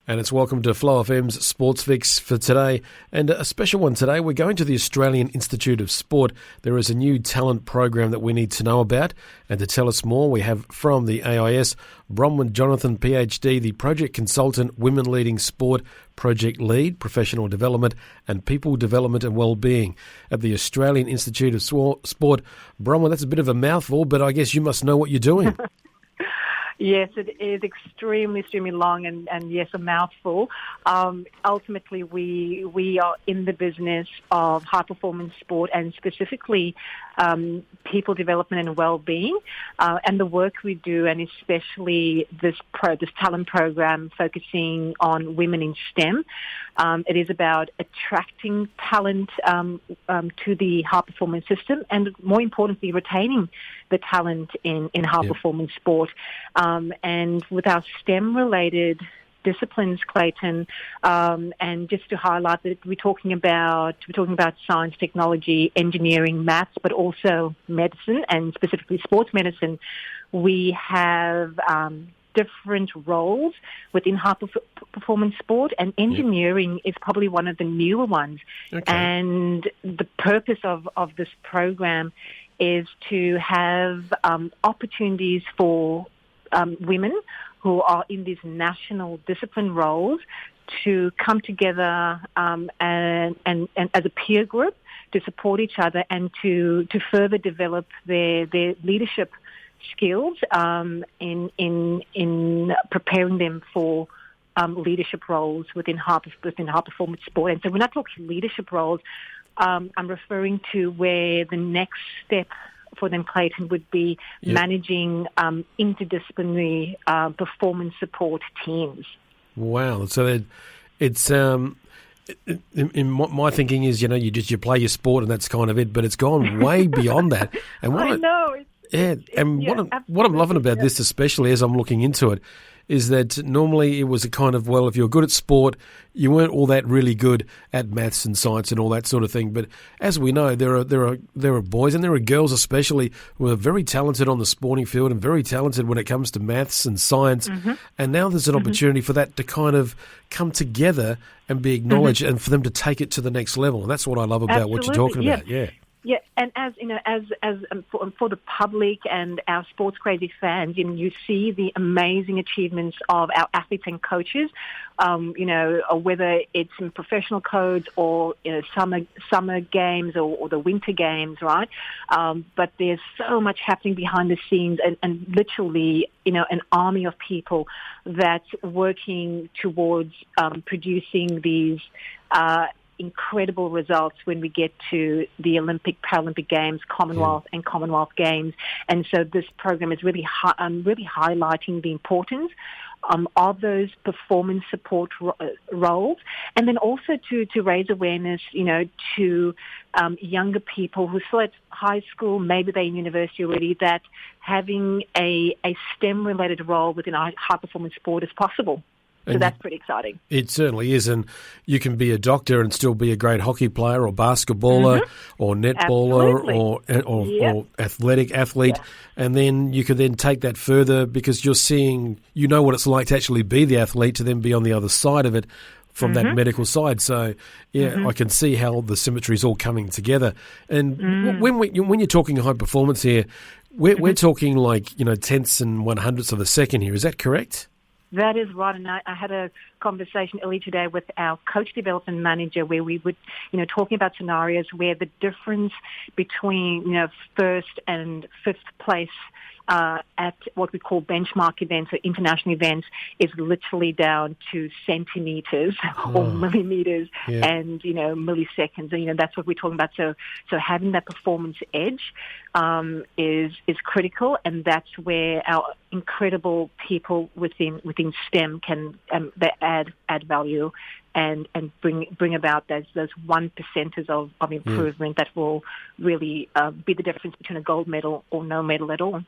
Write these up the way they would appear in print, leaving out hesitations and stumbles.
And it's welcome to FlowFM's Sports Fix for today. And a special one today, we're going to the Australian Institute of Sport. There is a new talent program that we need to know about. And to tell us more, we have from the AIS, Bronwyn Jonathan PhD, the Project Consultant, Women Leading Sport, Project Lead, Professional Development and People Development and Wellbeing at the Australian Institute of Sport. Bronwyn, that's a bit of a mouthful, but I guess you must know what you're doing. Yes, it is extremely long and yes, a mouthful. Ultimately, we are in the business of high-performance sport and specifically people development and well-being. And the work we do, and especially this talent program focusing on women in STEM, it is about attracting talent to the high-performance system and, more importantly, retaining the talent in high-performance sport. And with our STEM-related disciplines, Clayton, and just to highlight that we're talking about science, technology, engineering, maths, but also medicine and specifically sports medicine. We have different roles within high-performance sport, and engineering is probably one of the newer ones. Okay. And the purpose of this program is to have opportunities for women who are in these national discipline roles to come together and as a peer group to support each other and to further develop their leadership skills in preparing them for leadership roles within high-performance sport. And so when I talk leadership roles, I'm referring to where the next step for them, Clayton, would be managing interdisciplinary performance support teams. Wow. So it's in my thinking is, you play your sport and that's kind of it, but it's gone way beyond that. And I know. What I'm loving about this, especially as I'm looking into it, is that normally it was a kind of, well, if you're good at sport, you weren't all that really good at maths and science and all that sort of thing. But as we know, there are boys and there are girls especially who are very talented on the sporting field and very talented when it comes to maths and science. Mm-hmm. And now there's an opportunity for that to kind of come together and be acknowledged and for them to take it to the next level. And that's what I love about what you're talking about. Yeah. Yeah, and as for the public and our sports crazy fans, you see the amazing achievements of our athletes and coaches. Whether it's in professional codes or summer games or the winter games, right? But there's so much happening behind the scenes, and literally, an army of people that's working towards producing these incredible results when we get to the Olympic, Paralympic Games, Commonwealth and Commonwealth Games. And so this program is really highlighting the importance of those performance support roles, and then also to raise awareness, to younger people who are still at high school, maybe they're in university already, that having a STEM-related role within high-performance sport is possible. So that's pretty exciting. It certainly is. And you can be a doctor and still be a great hocky player or basketballer or netballer or athletic athlete. Yeah. And then you can then take that further because you're seeing, what it's like to actually be the athlete, to then be on the other side of it from that medical side. So, I can see how the symmetry is all coming together. And when you're talking high performance here, we're talking like, tenths and 100ths of a second here. Is that correct? That is right, and I had a conversation earlier today with our coach development manager where we would, talking about scenarios where the difference between, first and fifth place at what we call benchmark events or international events is literally down to centimeters or millimeters and, milliseconds. And, that's what we're talking about. So having that performance edge is critical, and that's where our incredible people within STEM can add value and bring about those 1% of improvement that will really be the difference between a gold medal or no medal at all.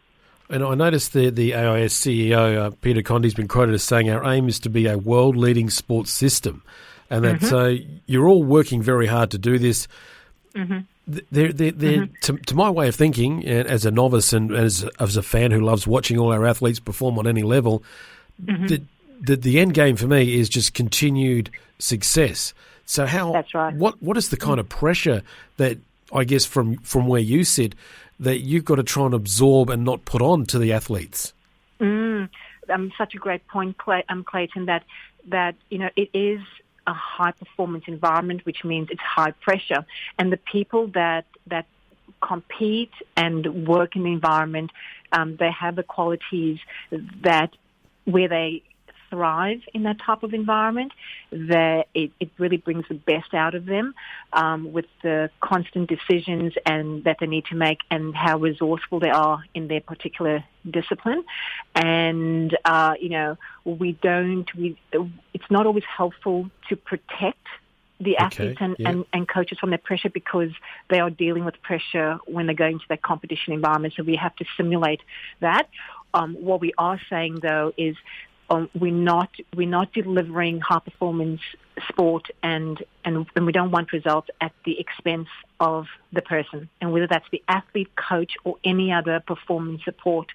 And I noticed the AIS CEO, Peter Condi's been quoted as saying, our aim is to be a world-leading sports system. And that you're all working very hard to do this. To my way of thinking, as a novice and as a fan who loves watching all our athletes perform on any level, the end game for me is just continued success. So That's right. What is the kind of pressure that, I guess, from where you sit, that you've got to try and absorb and not put on to the athletes? Such a great point, Clayton, that it is a high-performance environment, which means it's high pressure. And the people that compete and work in the environment, they have the qualities that where they thrive in that type of environment, that it really brings the best out of them with the constant decisions and that they need to make and how resourceful they are in their particular discipline. And, it's not always helpful to protect the athletes and coaches from that pressure because they are dealing with pressure when they go into that competition environment. So we have to simulate that. What we are saying, though, is we're not delivering high performance sport and we don't want results at the expense of the person, and whether that's the athlete, coach, or any other performance support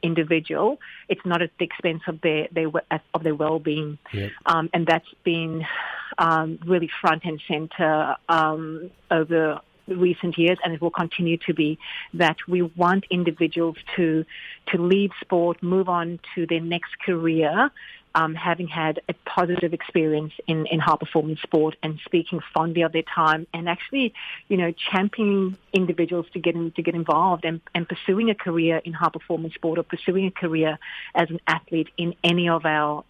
individual, it's not at the expense of their well-being. Yep. And that's been really front and center over recent years, and it will continue to be, that we want individuals to leave sport, move on to their next career, having had a positive experience in high-performance sport and speaking fondly of their time and actually, championing individuals to get involved and pursuing a career in high-performance sport or pursuing a career as an athlete in any of our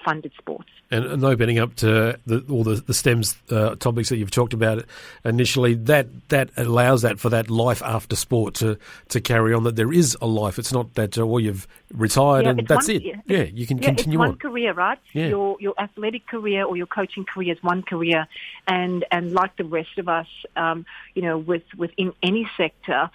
funded sports. And opening up to all the STEMs topics that you've talked about initially, that allows that for that life after sport to carry on, that there is a life. It's not that, you've retired and that's it. You can continue on. Career, right? Yeah. Your athletic career or your coaching career is one career, and like the rest of us, within any sector,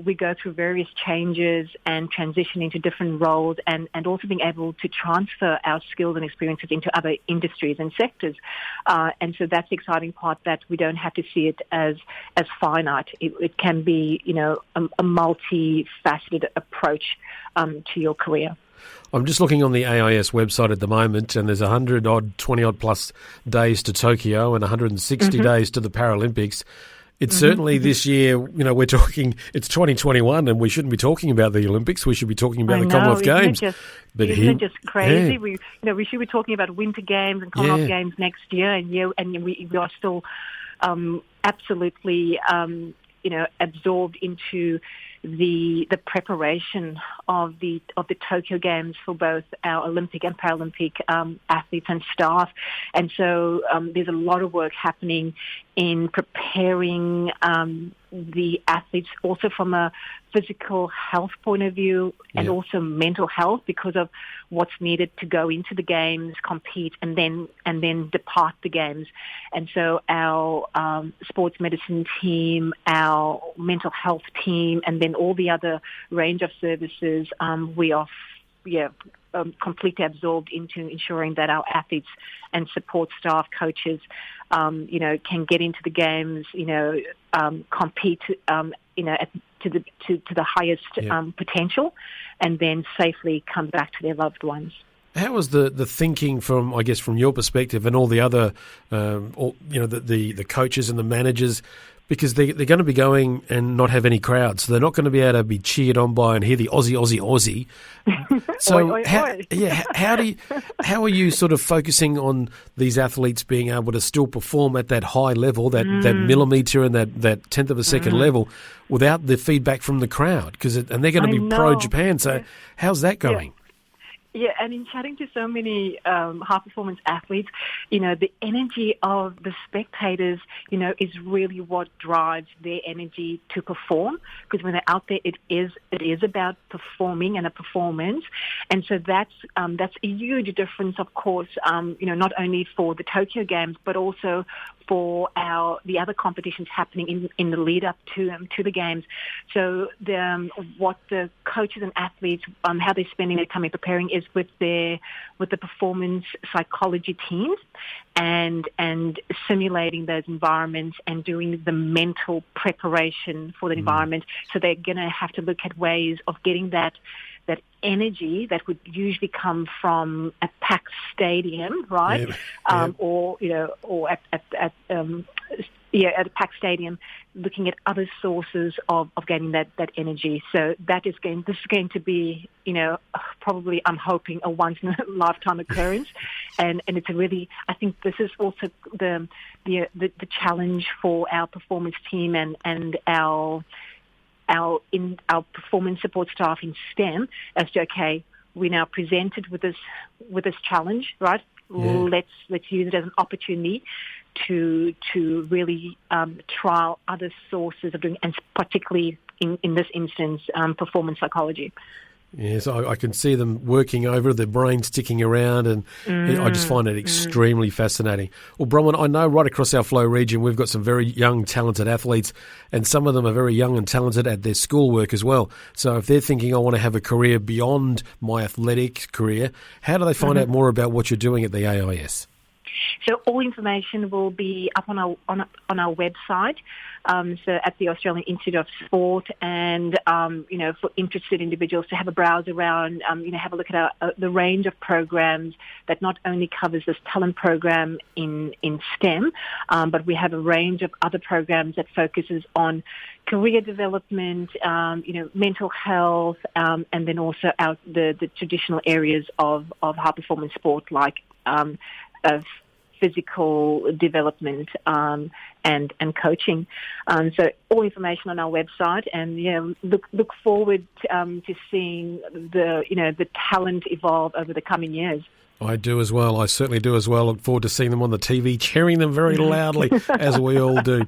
we go through various changes and transition into different roles, and also being able to transfer our skills and experiences into other industries and sectors. And so that's the exciting part, that we don't have to see it as finite. It can be, a multifaceted approach to your career. I'm just looking on the AIS website at the moment, and there's 20-odd plus days to Tokyo and 160 days to the Paralympics. It's certainly this year, we're talking, it's 2021 and we shouldn't be talking about the Olympics. We should be talking about the Commonwealth Games. Isn't it just crazy? Yeah. We should be talking about Winter Games and Commonwealth Games next year, and we are still absolutely, absorbed into the preparation of the Tokyo Games for both our Olympic and Paralympic athletes and staff. And so there's a lot of work happening in preparing the athletes also from a physical health point of view and also mental health, because of what's needed to go into the games, compete, and then depart the games. And so our sports medicine team, our mental health team, and then all the other range of services, we are completely absorbed into ensuring that our athletes and support staff, coaches, can get into the games, compete, to the highest potential, and then safely come back to their loved ones. How was the thinking from your perspective, and all the other, the coaches and the managers? Because they're going to be going and not have any crowds, so they're not going to be able to be cheered on by and hear the Aussie, Aussie, Aussie. So oi, oi, oi. How are you sort of focusing on these athletes being able to still perform at that high level, that millimetre and that tenth of a second level, without the feedback from the crowd? And they're going to be pro-Japan, so how's that going? Yeah, and in chatting to so many high-performance athletes, the energy of the spectators, is really what drives their energy to perform. Because when they're out there, it is about performing and a performance, and so that's a huge difference, of course. Not only for the Tokyo Games, but also for the other competitions happening in the lead up to the games. So what the coaches and athletes, how they're spending their time preparing is with the performance psychology teams, and simulating those environments and doing the mental preparation for the environment. So they're going to have to look at ways of getting that energy that would usually come from a packed stadium, right? Or at a packed stadium, looking at other sources of getting that energy. So this is going to be, probably, I'm hoping, a once in a lifetime occurrence, and it's a really, I think this is also the challenge for our performance team and our performance support staff in STEM as to, okay, we're now presented with this challenge, right? Yeah. Let's use it as an opportunity to really trial other sources of doing, and particularly in this instance, performance psychology. Yes, I can see them working over, their brains ticking around, and I just find it extremely fascinating. Well, Bronwyn, I know right across our Flow region we've got some very young, talented athletes, and some of them are very young and talented at their schoolwork as well. So if they're thinking, I want to have a career beyond my athletic career, how do they find out more about what you're doing at the AIS? So all information will be up on our website. So at the Australian Institute of Sport, and for interested individuals to have a browse around, have a look at the range of programs that not only covers this talent program in STEM, but we have a range of other programs that focuses on career development, mental health, and then also the traditional areas of high performance sport like of physical development and coaching. So all information on our website, and look forward to seeing the talent evolve over the coming years. I do as well. I certainly do as well. Look forward to seeing them on the TV, cheering them very loudly, as we all do.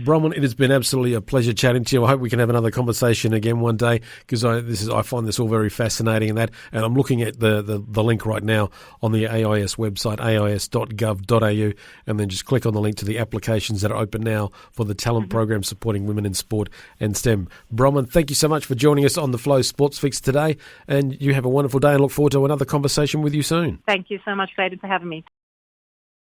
Bronwyn, it has been absolutely a pleasure chatting to you. I hope we can have another conversation again one day, because I find this all very fascinating, and I'm looking at the link right now on the AIS website, ais.gov.au, and then just click on the link to the applications that are open now for the talent program supporting women in sport and STEM. Bronwyn, thank you so much for joining us on the Flow Sports Fix today, and you have a wonderful day, and look forward to another conversation with you soon. Thank you so much, Clayton, for having me.